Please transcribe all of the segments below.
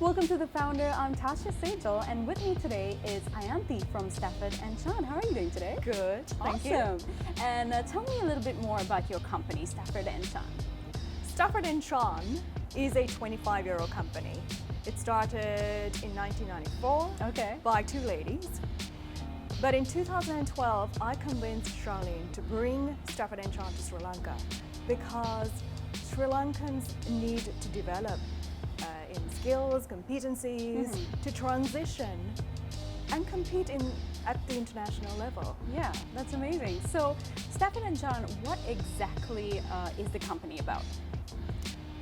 Welcome to The Founder. I'm Tasha Sejal, and with me today is Ayanthi from Stafford and Sean. How are you doing today? Good, thank you. Awesome. And tell me a little bit more about your company, Stafford and Sean. Stafford and Sean is a 25-year-old company. It started in 1994 by two ladies. But in 2012, I convinced Charlene to bring Stafford and Sean to Sri Lanka because Sri Lankans need to develop in skills, competencies, to transition and compete at the international level. Yeah, that's amazing. So, Stafford and Sean, what exactly is the company about?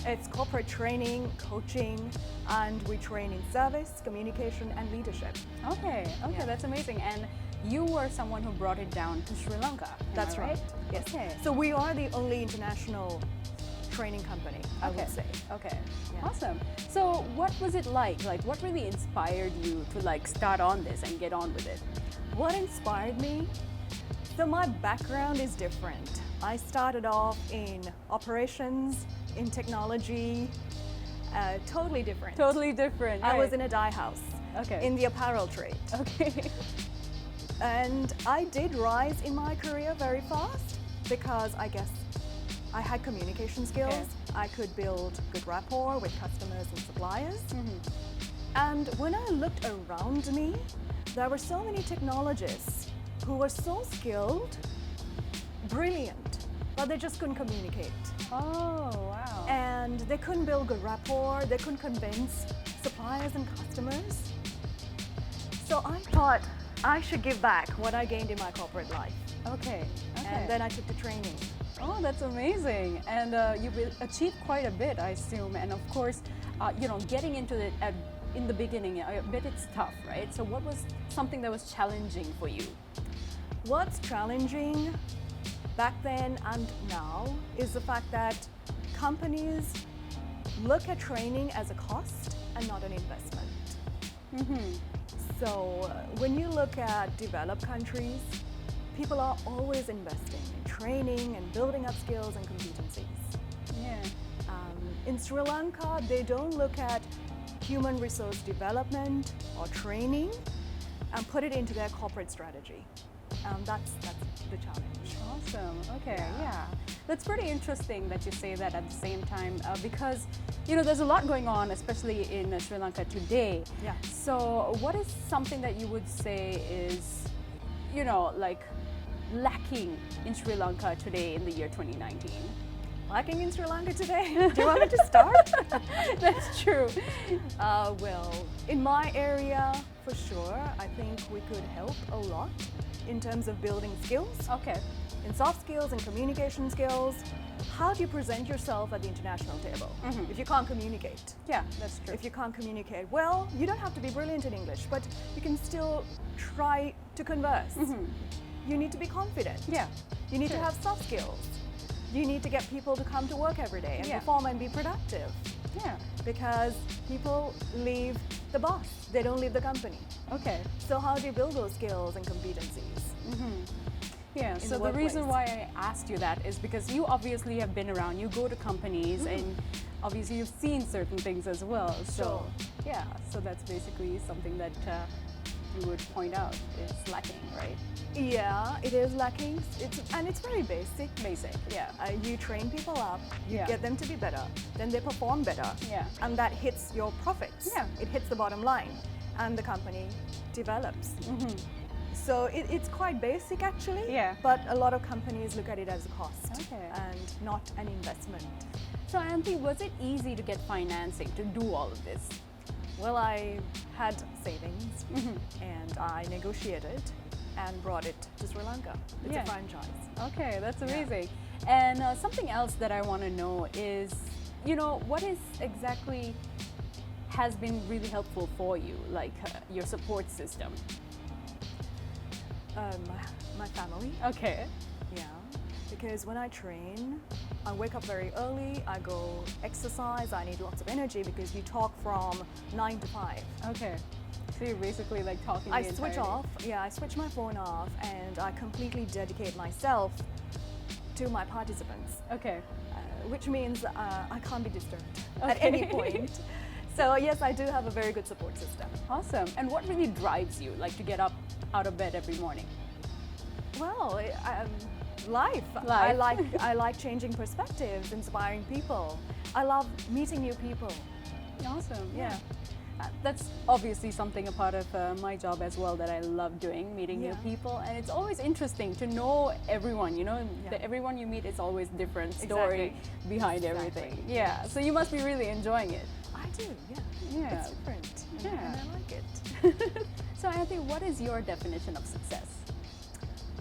It's corporate training, coaching, and we train in service, communication, and leadership. Okay, that's amazing. And you were someone who brought it down to Sri Lanka. That's right. Yes. Okay. So we are the only international training company, I would say. Okay. Yeah. Awesome. So what was it like? Like, what really inspired you to start on this and get on with it? What inspired me? So my background is different. I started off in operations, in technology, totally different. Totally different. I was in a dye house. Okay. In the apparel trade. Okay. And I did rise in my career very fast because I guess I had communication skills. Okay. I could build good rapport with customers and suppliers. And when I looked around me, there were so many technologists who were so skilled, brilliant, but they just couldn't communicate. Oh, wow. And they couldn't build good rapport, they couldn't convince suppliers and customers. So I thought I should give back what I gained in my corporate life. Okay. And then I took the training. Oh, that's amazing. And you've achieved quite a bit, I assume. And of course, getting into it in the beginning, I bet it's tough, right? So what was something that was challenging for you? What's challenging back then and now is the fact that companies look at training as a cost and not an investment. So when you look at developed countries, people are always investing in training and building up skills and competencies. Yeah. In Sri Lanka, they don't look at human resource development or training and put it into their corporate strategy. That's the challenge. Awesome. Okay. Yeah. That's pretty interesting that you say that at the same time because there's a lot going on, especially in Sri Lanka today. Yeah. So what is something that you would say is lacking in Sri Lanka today in the year 2019? Lacking in Sri Lanka today? Do you want me to start? That's true. Well, in my area, for sure, I think we could help a lot in terms of building skills. Okay. In soft skills and communication skills. How do you present yourself at the international table if you can't communicate? Yeah, that's true. If you can't communicate, well, you don't have to be brilliant in English, but you can still try to converse. You need to be confident. Yeah. You need to have soft skills. You need to get people to come to work every day and perform and be productive. Yeah. Because people leave the boss, they don't leave the company. Okay. So how do you build those skills and competencies? Yeah, so the reason why I asked you that is because you obviously have been around, you go to companies and obviously you've seen certain things as well. So yeah, so that's basically something that you would point out is lacking, right? Yeah, it is lacking. It's very basic. Basic, yeah. You train people up, you Yeah. get them to be better, then they perform better. Yeah. And that hits your profits. Yeah. It hits the bottom line and the company develops. So it's quite basic actually, Yeah. but a lot of companies look at it as a cost Okay. and not an investment. So Ayanthi, was it easy to get financing to do all of this? Well, I had savings and I negotiated and brought it to Sri Lanka. It's a franchise. Okay, that's amazing. And something else that I want to know is, what is exactly has been really helpful for you, like your support system? My family. Okay. Yeah, because when I train, I wake up very early, I go exercise, I need lots of energy because you talk from 9 to 5. Okay. So you're basically talking I switch off, I switch my phone off and I completely dedicate myself to my participants. Okay. Which means I can't be disturbed at any point. So yes, I do have a very good support system. Awesome. And what really drives you, like to get up out of bed every morning? Well, life. I like changing perspectives, inspiring people. I love meeting new people. Awesome. Yeah. That's obviously something a part of my job as well that I love doing, meeting new people. And it's always interesting to know everyone, you know, everyone you meet is always different story behind everything. Yeah. So you must be really enjoying it. I do, yeah. It's different. And I like it. So Ayanthi, what is your definition of success?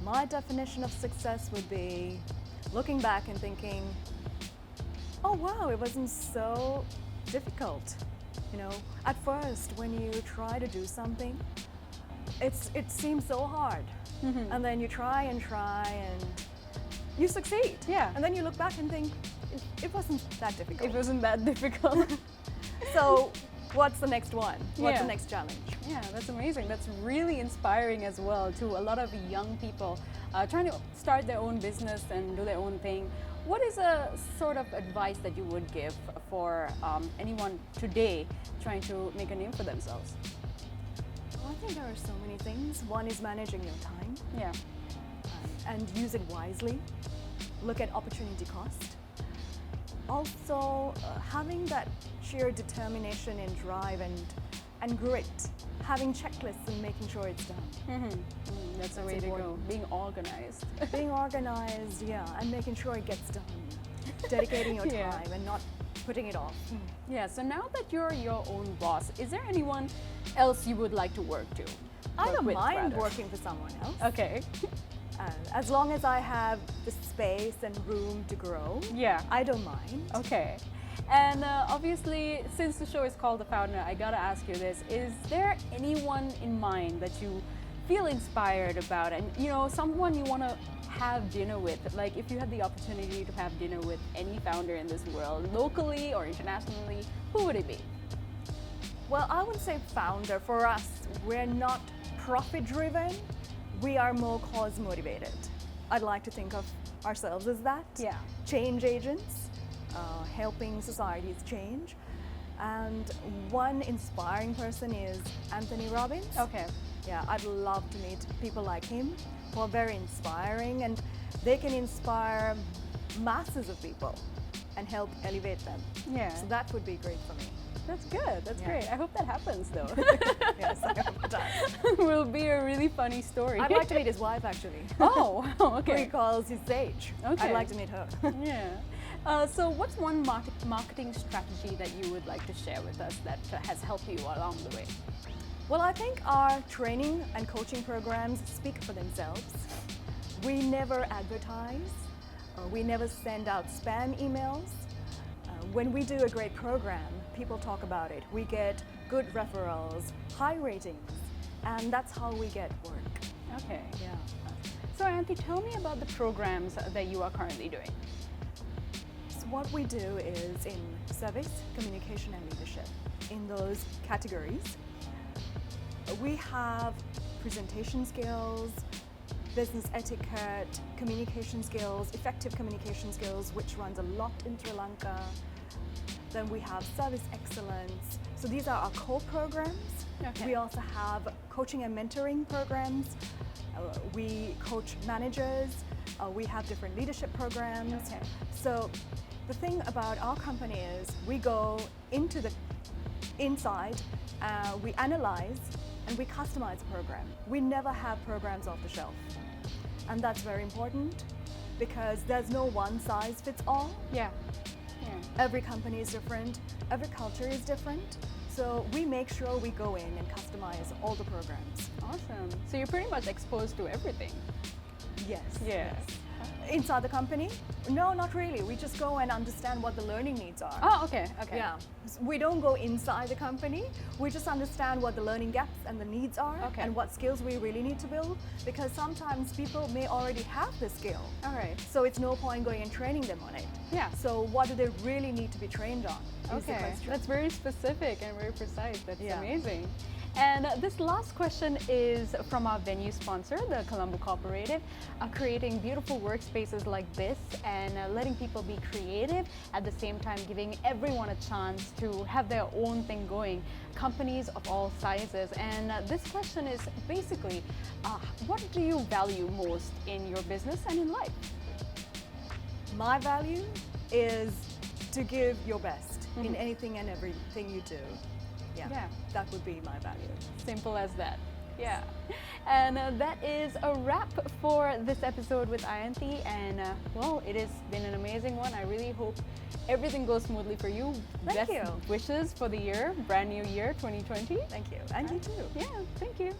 My definition of success would be looking back and thinking, oh wow, it wasn't so difficult. You know, at first when you try to do something, it seems so hard. And then you try and you succeed. Yeah. And then you look back and think, it wasn't that difficult. It wasn't that difficult. So what's the next one? What's the next challenge? Yeah, that's amazing. That's really inspiring as well to a lot of young people trying to start their own business and do their own thing. What is a sort of advice that you would give for anyone today trying to make a name for themselves? Well, I think there are so many things. One is managing your time. Yeah. And use it wisely. Look at opportunity cost. Also, having that sheer determination and drive and grit. Having checklists and making sure it's done. That's the way to go. Being organized. Being organized, and making sure it gets done. Dedicating your time and not putting it off. Yeah, so now that you're your own boss, is there anyone else you would like to work to? I don't mind working for someone else. Okay. As long as I have the space and room to grow, I don't mind. Okay. And obviously, since the show is called The Founder, I gotta ask you this. Is there anyone in mind that you feel inspired about and, you know, someone you want to have dinner with? Like, if you had the opportunity to have dinner with any founder in this world, locally or internationally, who would it be? Well, I would say founder. For us, we're not profit-driven. We are more cause-motivated. I'd like to think of ourselves as that. Yeah. Change agents. Helping societies change. And one inspiring person is Anthony Robbins. Okay. Yeah, I'd love to meet people like him who are very inspiring, and they can inspire masses of people and help elevate them. Yeah. So that would be great for me. That's good. That's great. I hope that happens, though. Yes, I hope it does. Will be a really funny story. I'd like to meet his wife, actually. Oh, okay. Who he calls his Sage. Okay. I'd like to meet her. Yeah. So what's one marketing strategy that you would like to share with us that has helped you along the way? Well, I think our training and coaching programs speak for themselves. We never advertise. We never send out spam emails. When we do a great program, people talk about it. We get good referrals, high ratings, and that's how we get work. Okay. Yeah. So Ayanthi, tell me about the programs that you are currently doing. What we do is in service, communication, and leadership. In those categories, we have presentation skills, business etiquette, communication skills, effective communication skills, which runs a lot in Sri Lanka. Then we have service excellence. So these are our core programs. Okay. We also have coaching and mentoring programs. We coach managers. We have different leadership programs. Okay. So the thing about our company is we go into the inside, we analyze, and we customize a program. We never have programs off the shelf. And that's very important because there's no one size fits all. Yeah. Every company is different, every culture is different. So we make sure we go in and customize all the programs. Awesome. So you're pretty much exposed to everything. Yes. Yes. Inside the company? No, not really. We just go and understand what the learning needs are. Oh, okay. Yeah. We don't go inside the company. We just understand what the learning gaps and the needs are and what skills we really need to build, because sometimes people may already have the skill. All right. So it's no point going and training them on it. Yeah. So what do they really need to be trained on? Okay. That's very specific and very precise. That's amazing. And this last question is from our venue sponsor, the ColomboCooperative, creating beautiful work workspaces like this and letting people be creative, at the same time giving everyone a chance to have their own thing going, companies of all sizes. And this question is basically, what do you value most in your business and in life? My value is to give your best in anything and everything you do. Yeah, that would be my value. Simple as that. Yeah. And that is a wrap for this episode with Ayanthi. And well, it has been an amazing one. I really hope everything goes smoothly for you. Thank you. Best wishes for the year, brand new year, 2020. Thank you. And you too. Yeah, thank you.